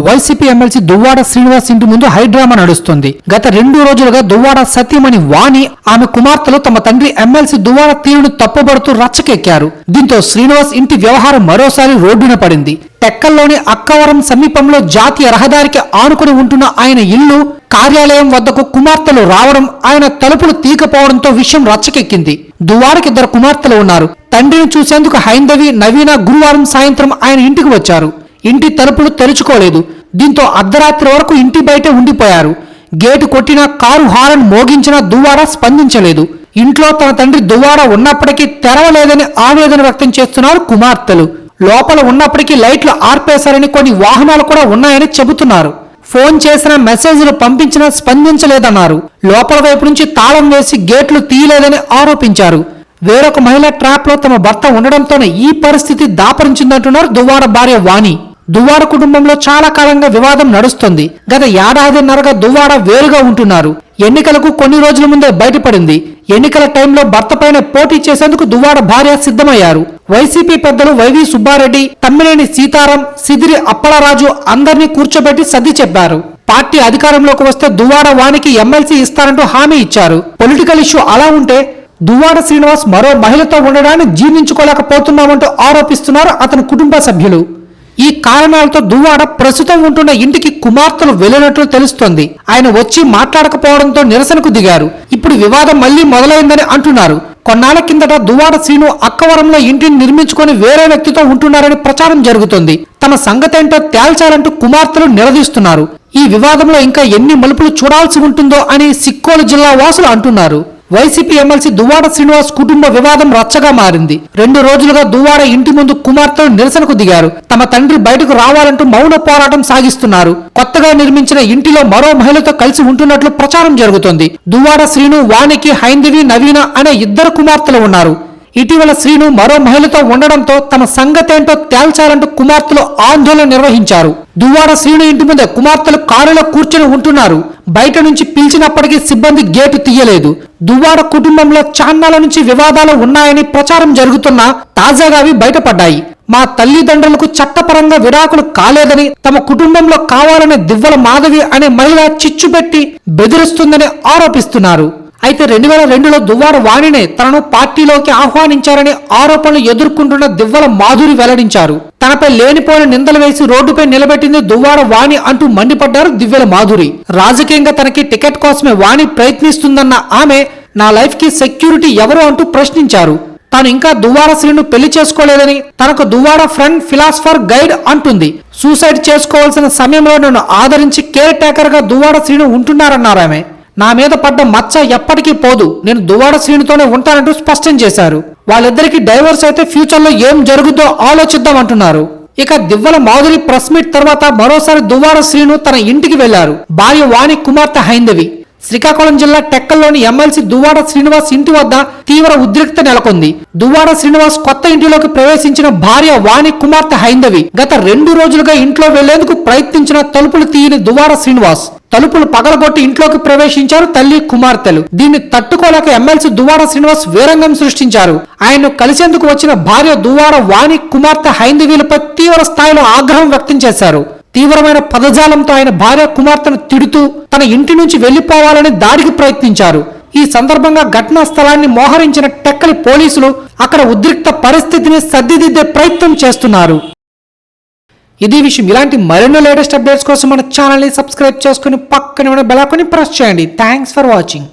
YCP MLC Duvvada Srinivas ఇంటి ముందు high drama నడుస్తుంది. గత 2 రోజులుగా దువ్వాడ సతీమణి వాణి, ఆమె కుమార్తెలు తమ తండ్రి ఎమ్మెల్సీ దువ్వాడ తీరును తప్పుబడుతూ రచ్చకెక్కారు. దీంతో శ్రీనివాస్ ఇంటి వ్యవహారం మరోసారి రోడ్డున పడింది. టెక్కల్లోని అక్కవరం సమీపంలో జాతీయ రహదారికి ఆనుకుని ఉంటున్న ఆయన ఇల్లు, కార్యాలయం వద్దకు కుమార్తెలు రావడం, ఆయన తలుపులు తీయకపోవడంతో విషయం రచ్చకెక్కింది. దువ్వాడకి 2 కుమార్తెలు ఉన్నారు. తండ్రిని చూసేందుకు హైందవి, నవీన గురువారం సాయంత్రం ఆయన ఇంటికి వచ్చారు. ఇంటి తలుపులు తెరుచుకోలేదు. దీంతో అర్ధరాత్రి వరకు ఇంటి బయటే ఉండిపోయారు. గేటు కొట్టినా, కారు హారన్ మోగించినా దువ్వాడ స్పందించలేదు. ఇంట్లో తన తండ్రి దువ్వాడ ఉన్నప్పటికీ తెరవలేదని ఆవేదన వ్యక్తం చేస్తున్నారు కుమార్తెలు. లోపల ఉన్నప్పటికీ లైట్లు ఆర్పేశారని, కొన్ని వాహనాలు కూడా ఉన్నాయని చెబుతున్నారు. ఫోన్ చేసిన, మెసేజ్లు పంపించినా స్పందించలేదన్నారు. లోపల వైపు నుంచి తాళం వేసి గేట్లు తీయలేదని ఆరోపించారు. వేరొక మహిళ ట్రాప్ లో తమ భర్త ఉండడంతోనే ఈ పరిస్థితి దాపరించిందంటున్నారు దువ్వాడ భార్య వాణి. దువ్వాడ కుటుంబంలో చాలా కాలంగా వివాదం నడుస్తుంది. గత 1.5 ఏళ్లున్నరగా దువ్వాడ వేరుగా ఉంటున్నారు. ఎన్నికలకు కొన్ని రోజుల ముందే బయటపడింది. ఎన్నికల టైంలో భర్త పైన పోటీ చేసేందుకు దువ్వాడ భార్య సిద్ధమయ్యారు. వైసీపీ పెద్దలు వైవి సుబ్బారెడ్డి, తమ్మినేని సీతారాం, సిదిరి అప్పలరాజు అందరినీ కూర్చోబెట్టి సర్ది చెప్పారు. పార్టీ అధికారంలోకి వస్తే దువ్వాడ వాణికి ఎమ్మెల్సీ ఇస్తారంటూ హామీ ఇచ్చారు. పొలిటికల్ ఇష్యూ అలా ఉంటే దువ్వాడ శ్రీనివాస్ మరో మహిళతో ఉండడాన్ని జీర్ణించుకోలేకపోతున్నామంటూ ఆరోపిస్తున్నారు అతని కుటుంబ సభ్యులు. ఈ కారణాలతో దువ్వాడ ప్రస్తుతం ఉంటున్న ఇంటికి కుమార్తెలు వెళ్లినట్లు తెలుస్తోంది. ఆయన వచ్చి మాట్లాడకపోవడంతో నిరసనకు దిగారు. ఇప్పుడు వివాదం మళ్లీ మొదలైందని అంటున్నారు. కొన్నాళ్ల కిందట దువ్వాడ శ్రీను అక్కవరంలో ఇంటిని నిర్మించుకొని వేరే వ్యక్తితో ఉంటున్నారని ప్రచారం జరుగుతుంది. తమ సంగతేంటో తేల్చాలంటూ కుమార్తెలు నిలదీస్తున్నారు. ఈ వివాదంలో ఇంకా ఎన్ని మలుపులు చూడాల్సి ఉంటుందో అని సిక్కోలు జిల్లా వాసులు అంటున్నారు. వైసీపీ ఎమ్మెల్సీ దువ్వాడ శ్రీనివాస్ కుటుంబ వివాదం రచ్చగా మారింది. 2 రోజులుగా దువ్వాడ ఇంటి ముందు కుమార్తెలు నిరసనకు దిగారు. తమ తండ్రి బయటకు రావాలంటూ మౌన పోరాటం సాగిస్తున్నారు. కొత్తగా నిర్మించిన ఇంటిలో మరో మహిళతో కలిసి ఉంటున్నట్లు ప్రచారం జరుగుతోంది. దువ్వాడ శ్రీను, వాణికి హైందవి, నవీన అనే 2 కుమార్తెలు ఉన్నారు. ఇటీవల శ్రీను మరో మహిళతో ఉండడంతో తమ సంగతేంటో తేల్చాలంటూ కుమార్తెలు ఆందోళన నిర్వహించారు. దువ్వాడ శ్రీను ఇంటి ముందే కుమార్తెలు కారులో కూర్చొని ఉంటున్నారు. బయట నుంచి పిలిచినప్పటికీ సిబ్బంది గేటు తీయలేదు. దువ్వాడ కుటుంబంలో చాన్నాల నుంచి వివాదాలు ఉన్నాయని ప్రచారం జరుగుతున్నా తాజాగా అవి బయటపడ్డాయి. మా తల్లిదండ్రులకు చట్టపరంగా విడాకులు కాలేదని, తమ కుటుంబంలో కావాలనే దివ్వల మాధవి అనే మహిళ చిచ్చుపెట్టి బెదిరిస్తుందని ఆరోపిస్తున్నారు. అయితే 2002లో దువ్వాడ వాణినే తనను పార్టీలోకి ఆహ్వానించారని ఆరోపణలు ఎదుర్కొంటున్న దివ్వల మాధురి వెల్లడించారు. తనపై లేనిపోయిన నిందలు వేసి రోడ్డుపై నిలబెట్టింది దువ్వాడ వాణి అంటూ మండిపడ్డారు దివ్యల మాధురి. రాజకీయంగా తనకి టికెట్ కోసమే వాణి ప్రయత్నిస్తుందన్న ఆమె, నా లైఫ్ కి సెక్యూరిటీ ఎవరు అంటూ ప్రశ్నించారు. తాను ఇంకా దువ్వాడ శ్రీను పెళ్లి చేసుకోలేదని, తనకు దువ్వాడ ఫ్రెండ్, ఫిలాసఫర్, గైడ్ అంటుంది. సూసైడ్ చేసుకోవాల్సిన సమయంలో నన్ను ఆదరించి కేర్ టేకర్ గా దువ్వాడ శ్రీను ఉంటున్నారన్నారు ఆమె. నా మీద పడ్డ మచ్చ ఎప్పటికీ పోదు, నేను దువ్వాడ శ్రీనుతోనే ఉంటానంటూ స్పష్టం చేశారు. వాళ్ళిద్దరికి డైవర్స్ అయితే ఫ్యూచర్ లో ఏం జరుగుతుందో ఆలోచిద్దామంటున్నారు. ఇక దివ్వల మాధురి ప్రెస్ మీట్ తర్వాత మరోసారి దువ్వాడ శ్రీను తన ఇంటికి వెళ్లారు. భార్య వాణి, కుమార్తె హైందవి. శ్రీకాకుళం జిల్లా టెక్కల్లోని ఎమ్మెల్సీ దువ్వాడ శ్రీనివాస్ ఇంటి వద్ద తీవ్ర ఉద్రిక్త నెలకొంది. దువ్వాడ శ్రీనివాస్ కొత్త ఇంటిలోకి ప్రవేశించిన భార్య వాణి, కుమార్తె హైందవి గత 2 రోజులుగా ఇంట్లో వెళ్లేందుకు ప్రయత్నించిన తలుపులు తీయని దువ్వాడ శ్రీనివాస్ తలుపులు పగలగొట్టి ఇంట్లోకి ప్రవేశించారు తల్లి, కుమార్తెలు. దీన్ని తట్టుకోలేక ఎమ్మెల్సీ దువ్వాడ శ్రీనివాస్ వీరంగం సృష్టించారు. ఆయన్ను కలిసేందుకు వచ్చిన భార్య దువ్వాడ వాణి, కుమార్తె హైందవీలపై తీవ్ర స్థాయిలో ఆగ్రహం వ్యక్తం చేశారు. తీవ్రమైన పదజాలంతో ఆయన భార్య, కుమార్తెను తిడుతూ తన ఇంటి నుంచి వెళ్లిపోవాలని దాడికి ప్రయత్నించారు. ఈ సందర్భంగా ఘటనా స్థలాన్ని మోహరించిన టెక్కలి పోలీసులు అక్కడ ఉద్రిక్త పరిస్థితిని సర్దిదిద్దే ప్రయత్నం చేస్తున్నారు. ఇది విషయం. ఇలాంటి మరెన్నో లేటెస్ట్ అప్డేట్స్ కోసం మన ఛానల్ ని సబ్స్క్రైబ్ చేసుకుని పక్కనే ఉన్న బెల్ ఐకాన్ ని ప్రెస్ చేయండి. Thanks for watching.